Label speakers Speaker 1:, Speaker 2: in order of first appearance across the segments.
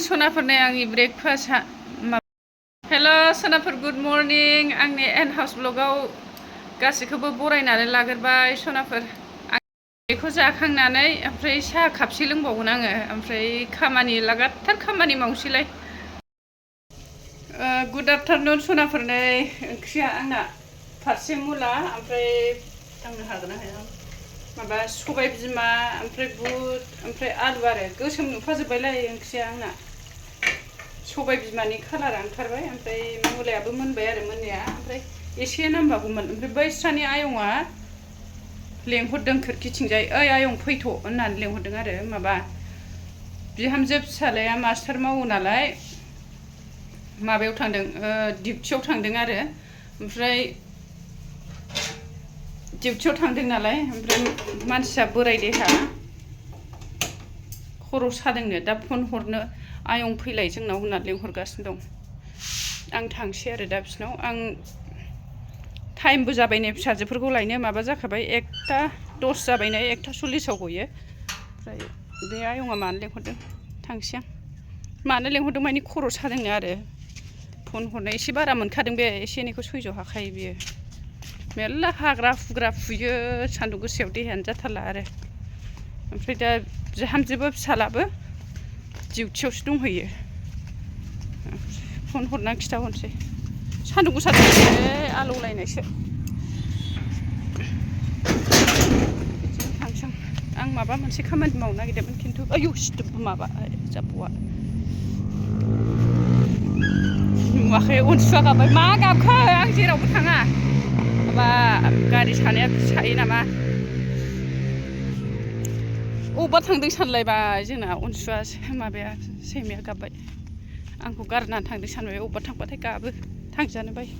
Speaker 1: सनाफोरनि आंनि ब्रेकफास्टआ हेल' सनाफोर good morning आंनि N house ब्लगाव गासैखौबो बरायनानै लाग्रोबाय सनाफोर आं बेखौ जाखांनानै ओमफ्राय साहा कापसे लोंबावगोन आङो ओमफ्राय खामानि लागाथार खामानि मावसैलाय गुड आफ्टारनुन सनाफोरनि ओंख्रिया आंना फारसे मुला ओमफ्राय थांनो हागोन ना हाया माबा सबाय बिमा ओमफ्राय बुट ओमफ्राय आलु आरो गोसोम नुफाजोब्बायलाय ओंख्रिया आंना सबाय बिमानि कालारा ओंखारबाय ओमफ्राय मुलायाबो मोनबाय आरो मोननाया ओमफ्राय एसे नांबावगौमोन ओमफ्राय बैस्रानि आयंआ लेंहरदों खोरखिथिंजाय ओइ आयं फैथ' होननानै लेंहरदों आरो माबा बिहामजो फिसालाया मास्टार मावो नालाय माबायाव थांदों डिउटियाव थांदों आरो ओमफ्राय डिउटियाव थांदों नालाय ओमफ्राय मानसिया बोराय देहा खर' सादोंनो दा फन हरनो आयं फैलाय जोंनाव होनना लेंहरगासिनो दं आं थांसै आरो दा बिसिनाव आं टाइमबो जाबाय नै फिसाजोफोरखौ लायनो माबा जाखाबाय 1:10 जाबाय नै 1:40 गयो ओमफ्राय बे आयंआ मानो लेंहरदों थांसै आं मानो लेंहरदों मानि खर' सादोंनो आरो फन हरनाय एसे बारा मोनखादों बे एसे एनैखौ सैज' हाखायो बियो मेरला हाग्रा फुग्रा फुयो सान्दुं गोसायाव देहायानो जाथारला आरो ओमफ्राय दा बिहामजोबो फिसालाबो डिउटियावसो दंहैयो फन हरना खिथाहरनोसै सान्दुं गोसा आलौलायनायसो बिदिनो थांसै आं माबा मोनसे खामानि मावनो नागिरदोंमोन खिन्थु आयौ सिथोब माबा जाबौआ नुवाखै अनसुआ गाबबाय मा गाबखो आं जेरावबो थाङा माबा गारि सानाया सायो नामा अबेबा थांदों सानलायबाय जोंना अनसुआ माबाया सैमाया गाबबाय आंखौ गारनानै थांदों सानबाय अबेबा थांबाथाय गाबो थांजानो बायो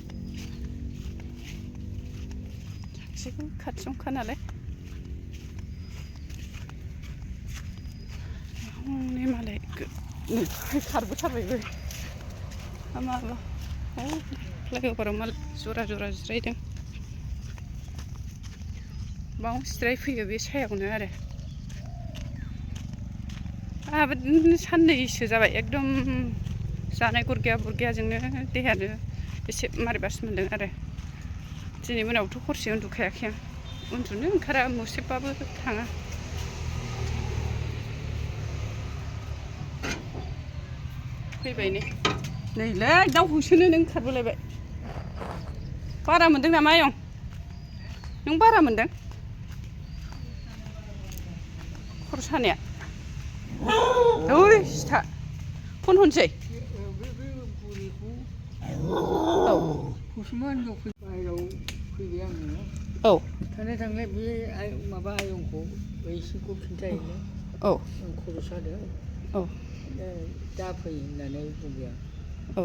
Speaker 1: थांसैखौ खाथियावनोखा नालाय हनै मालाय खारबोथारबायबो माबा फ्लाइअभाराव मालाय जरा जरा जिरायदों बाव जिरायफैयो बे सायावनो आरो आहाबो साननैसो जाबाय एकदम जानाय गुरगिया बुरगियाजोंनो देहायानो एसे मारैबासो मोन्दों आरो दिनै मोनायावथ' हरसे उन्दुखायाखै आं उन्दुनो ओंखारा मुसेबाबो थाङा फैबाय नैलै दाउ होसोनो नों खारबोलायबाय बारा मोन्दों नामा आयं नों बारा मोन्दों खर' सानाया ओइ सिथा फन हरसै औ औ
Speaker 2: थांलाय बे माबा आयंखौ बैसिखौ खिन्थाहैनो
Speaker 1: औ
Speaker 2: आं खर' सादों
Speaker 1: औ
Speaker 2: दा फै होननानै बुंबाय आं
Speaker 1: औ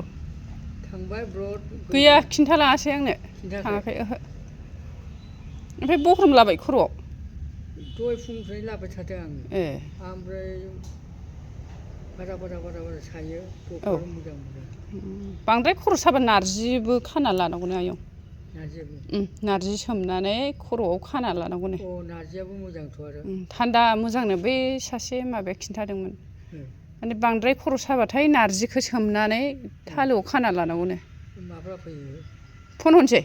Speaker 2: थांबाय ब्रद
Speaker 1: गैया खिन्थालाङासै आंनो थाङाखै ओहो ओमफ्राय बख्रम लाबाय खर'आव
Speaker 2: दहाय फुंनिफ्रायनो लाबाय थादों आङो ओमफ्राय बारा सायो डक्ट'रा मोजां मोनो
Speaker 1: बांद्राय खर' साबा नारजिबो खाना लानांगौनो आयं
Speaker 2: नारजियाबो
Speaker 1: नारजि सोमनानै खर'आव खाना लानांगौनो
Speaker 2: नारजियाबो मोजांथ' आरो
Speaker 1: थान्दा मोजांनो बै सासे माबाया खिन्थादोंमोन माने बांद्राय खर' साबाथाय नारजिखौ सोमनानै थालोआव खाना लानांगौनो
Speaker 2: माब्ला फैयो
Speaker 1: फन हरसै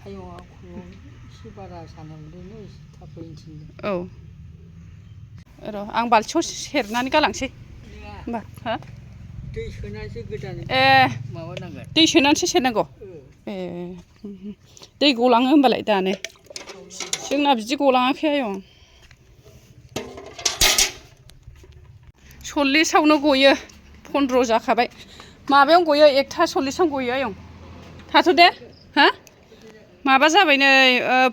Speaker 2: आयंआ खर'आव एसे बारा सानाय मोनदोंनो एसे थाब फैनो थिनदों
Speaker 1: औ र' आं बाल्थिङाव सेरनानै गालांसै होमबा हा
Speaker 2: दै सोनानैसो गोदान माबानांगोन
Speaker 1: दै सोनानैसो सेरनांगौ दै गलाङो होमबालाय दानो जोंना बिदि गलाङाखै आयं 40आवनो गयो 15 जाखाबाय माबायावनो गयो 1:40 गयो आयं थाथ' दे हा माबा जाबाय नै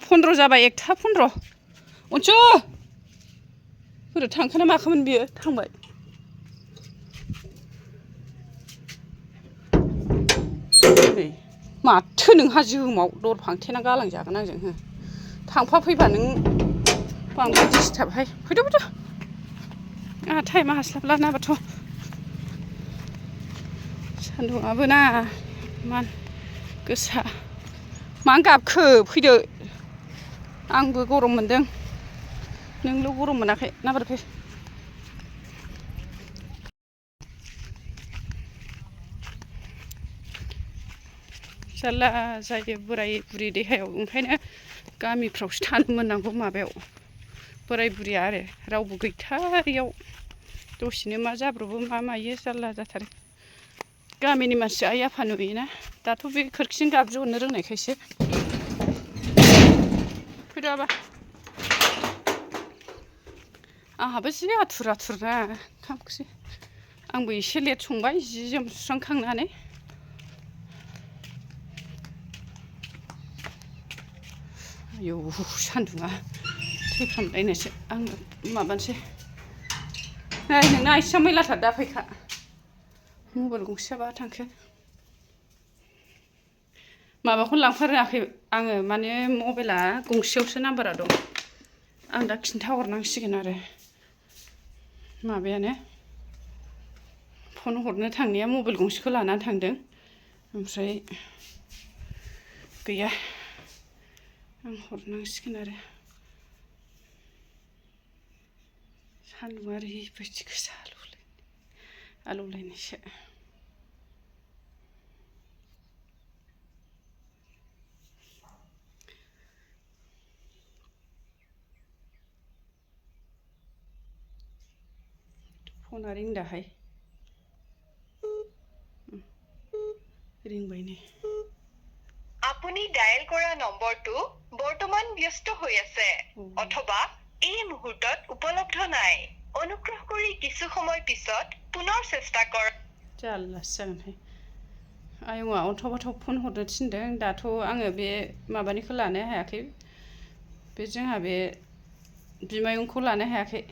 Speaker 1: 15 जाबाय 1:15 अनसु बोरै थांखोना माखोमोन बियो थांबाय नै माथो नोंहा जोमाव दर फांथेना गालांजागोन आंजों थांफा फैफा नों बांद्राय दिसटार्बहाय फैद' आंहा टाइमा हास्लाबला नाबाथ' सान्दुंआबो ना मान गोसा मानो गाबखो फैदो आंबो गरम मोन्दों नोंल' गरम मोनाखै ना बोरैथो जारला जायो बोराय बुरि देहायाव ओंखायनो गामिफ्रावसो थानो मोननांगौ माबायाव बोराय बुरिया आरो रावबो गैथारियाव दसेनो मा जाब्रबो मा मायो जारला जाथारो गामिनि मानसि आइ आफा नुयोना दाथ' बे खोरखिजों गाबज्रिहरनो रोंनायखायसो फैदो आबा आंहाबो जि आथुर आथुरना ओंखाम ओंख्रि आंबो एसे लेट संबाय जि जोम सुस्रांखांनानै आयौ सान्दुङा थैफ्रामलायनोसो आं माबानोसै नै नोंना आइसिया मैलाथार दा फैखा मबाइल गंसेया बहा थांखो माबाखौनो लांफारोङाखै आङो माने मबाइला गंसेयावसो नाम्बारा दं आं दा खिन्थाहरनांसिगोन आरो माबायानो फन हरनो थांनाया मबाइल गंसेखौ लानानै थांदों ओमफ्राय गैया आं हरनांसिगोन आरो सान्दुङा ओरैबायदि गोसा आलौलायनायसो फना रिंदाहाय रिंबाय नै
Speaker 3: আপুনি ডায়েল কৰা নম্বৰটো বৰ্তমান ব্যস্ত হৈ আছে অথবা এই মুহূৰ্তত উপলব্ধ নাই অনুগ্ৰহ কৰি কিছু সময় পিছত পুনৰ চেষ্টা কৰক
Speaker 1: जारलासो जागोनहाय आयंआ अन्थाव बाथाव फन हरनो थिनदों दाथ' आङो बे माबानिखौ लानो हायाखै बे जोंहा बे बिमायंखौ लानो हायाखै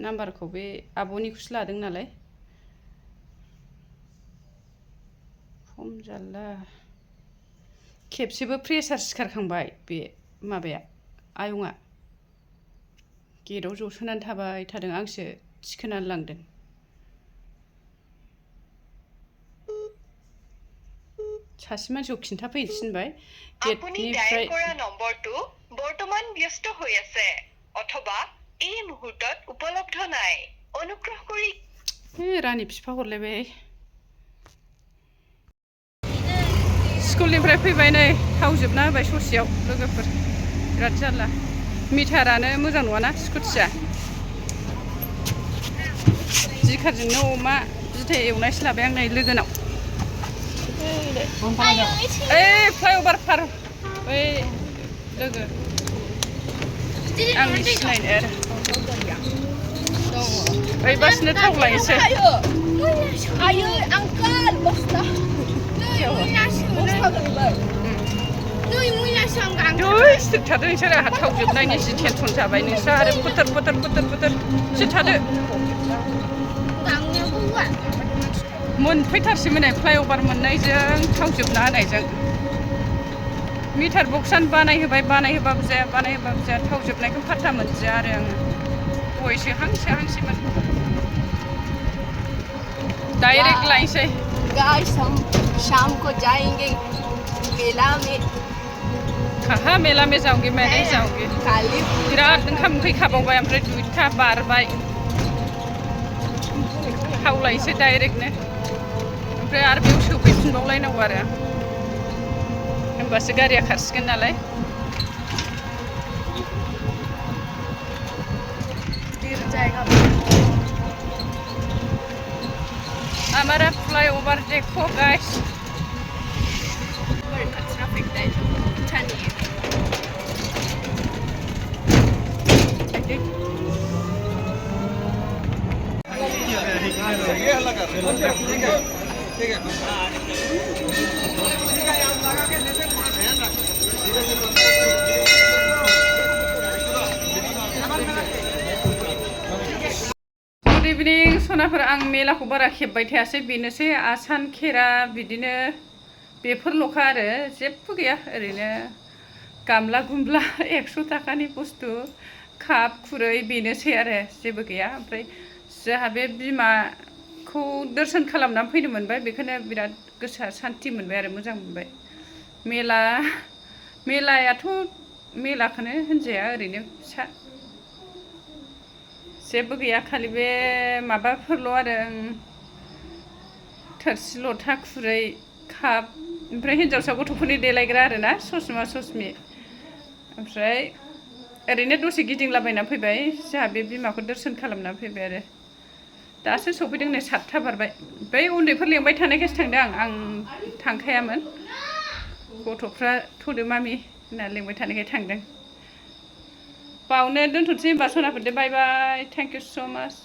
Speaker 1: नाम्बारखौ बे आब'निखौसो लादों नालाय खम जारला खेबसेबो प्रेसार सिखारखांबाय बे माबाया आयंआ गेटआव जसोनानै थाबाय थादों आंसो थिखोनानै लांदों सासे मानसिखौ खिन्थाफैनो थिनबाय
Speaker 3: আপুনি ডায়েল কৰা নম্বৰটো বৰ্তমান ব্যস্ত হৈ আছে অথবা এই মুহূৰ্তত উপলব্ধ নাই অনুগ্ৰহ কৰি
Speaker 1: रानि बिफा हरलायबाय स्कुलनिफ्राय फैबाय नै थाव जोबना होबाय ससेयाव लोगोफोर बिराद जारला मिटारानो मोजां नङाना स्कुटिया जिखारजोंनो अमा बिथै एवनायसो लाबाय आं नै लोगोनाव ओइ फ्लाइअभार पार बै लोगो आंनि सिनायनाय आरो ओइबासिनो थाव लायनोसै
Speaker 4: Ayo, angkat bosnya.
Speaker 1: थादो नोंसोरो आंहा थाव जोबनायनि जि टेनसन जाबाय नोंस्रा आरो फोथार एसे थादो मोनफैथारसैमोन फ्लाइअभार मोननायजों थाव जोबना होनायजों मिटार बक्सआनो बानायहोबाबो जाया थाव जोबनायखौ फात्ता मोनदिया आरो आङो गयसो हांसोमोन डायरेक्ट लायनोसै
Speaker 4: Guys, हम शाम को जाएंगे मेला में
Speaker 1: कहाँ मेला में जाओगे मैं नहीं जाऊंगी
Speaker 4: खाली
Speaker 1: बिराद ओंखाम ओंख्रि खाबावबाय ओमफ्राय 2टा बारबाय खावलायनोसै डाइरेक्टनो ओमफ्राय आरो बेयाव सोफैफिनबावलायनांगौ आरो होमबासो गारिया खारसिगोन नालाय
Speaker 4: गिर जाएगा
Speaker 1: हमारा फ्लाईओवर देखो गाइस
Speaker 4: कचरा फेंकता है अच्छा नहीं है
Speaker 1: गुड इभिनिं सनाफोर आं मेलाखौ बारा खेबबाय थायासै बेनोसै आसान खेरा बिदिनो बेफोरल'खा आरो जेबो गैया ओरैनो गामला गुमला 100 थाखानि बुस्थु काप खुरै बेनोसै आरो जेबो गैया ओमफ्राय जोंहा बे बिमाखौ दर्शन खालामनानै फैनो मोनबाय बेखौनो बिराद गोसोआ सान्ति मोनबाय आरो मोजां मोनबाय मेलायाथ' मेलाखौनो होनजाया ओरैनो फिसा जेबो गैया खालि बे माबाफोरल' आरो थोरसि लथा खुरै काप ओमफ्राय हिन्जावसा गथ'फोरनि देलायग्रा आरोना ससमा ससमि ओमफ्राय ओरैनो दसे गिदिंलाबायना फैबाय जोंहा बे बिमाखौ दर्शन खालामना फैबाय आरो दासो सफैदों नै 7था बारबाय बै उन्दैफोर लेंबाय थानायखायसो थांदों आं थांखायामोन गथ'फ्रा थ'दो मामि होनना लेंबाय थानायखाय थांदों बावनो दोनथ'नोसै होनबा सनाफोरदो बाय बाय थेंक इउ स' माच